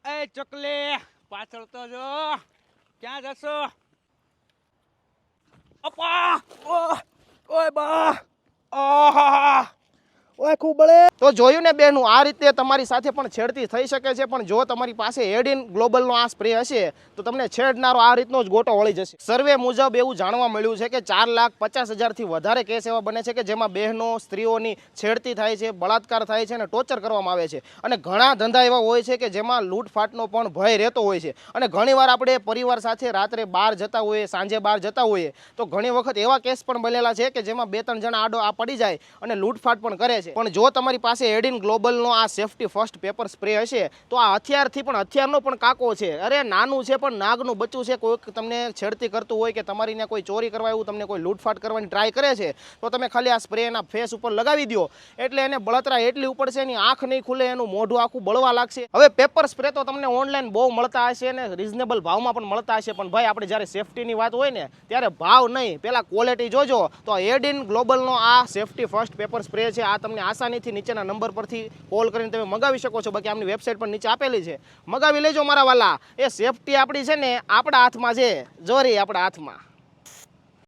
એ ચકલી પાછળ તો જો ક્યાં જશો? અપા ઓય બા આહા ઓય ખૂબ બળે. તો જોયું ને બેનું, આ રીતે તમારી સાથે પણ છેડતી થઈ શકે છે, પણ જો તમારી પાસે એડિન ગ્લોબલનો આ સ્પ્રે હશે તો તમને છેડનારો આ રીતનો જ ગોટો વળી જશે. સર્વે મુજબ એવું જાણવા મળ્યું છે કે 4,50,000થી વધારે કેસ એવા બને છે કે જેમાં બહેનો સ્ત્રીઓની છેડતી થાય છે, બળાત્કાર થાય છે અને ટોર્ચર કરવામાં આવે છે. અને ઘણા ધંધા એવા હોય છે કે જેમાં લૂંટફાટનો પણ ભય રહેતો હોય છે. અને ઘણીવાર આપણે પરિવાર સાથે રાત્રે બહાર જતા હોઈએ, સાંજે બહાર જતા હોઈએ તો ઘણી વખત એવા કેસ પણ બનેલા છે કે જેમાં 2-3 જણા આડો આ પડી જાય અને લૂંટફાટ પણ કરે છે. પણ જો તમારી પાસે એડિન ગ્લોબલનો આ સેફટી ફર્સ્ટ પેપર સ્પ્રે હશે તો આ હથિયારથી પણ હથિયારનો પણ કાકો છે. અરે નાનું છે પણ નાગનું બચ્ચું છે. કોઈ તમને છેડતી કરતું હોય કે તમારી ને કોઈ ચોરી કરવા આવ્યું, તમને કોઈ લૂંટફાટ કરવાની ટ્રાય કરે છે તો તમે ખાલી આ સ્પ્રે એના ફેસ ઉપર લગાવી દો એટલે એને બળતરા એટલી ઉપડશે, એની આંખ નહીં ખુલે, એનું મોઢું આખું બળવા લાગશે. હવે પેપર સ્પ્રે તો તમને ઓનલાઈન બહુ મળતા હશે ને રિઝનેબલ ભાવમાં પણ મળતા હશે, પણ ભાઈ આપણે જ્યારે સેફટીની વાત હોય ને ત્યારે ભાવ નહીં, પહેલા ક્વોલિટી જોજો. તો એડિન ગ્લોબલનો આ સેફટી ફર્સ્ટ પેપર સ્પ્રે છે, આ તમને આસાનીથી નીચેના નંબર પરથી કોલ કરીને તમે મગાવી શકો છો. બાકી આમની વેબસાઇટ પર નીચે આપેલી છે, મગાવી લેજો મારા વાલા. એ સેફટી આપણી છે ને આપણા હાથમાં છે, જોરી આપણા હાથમાં.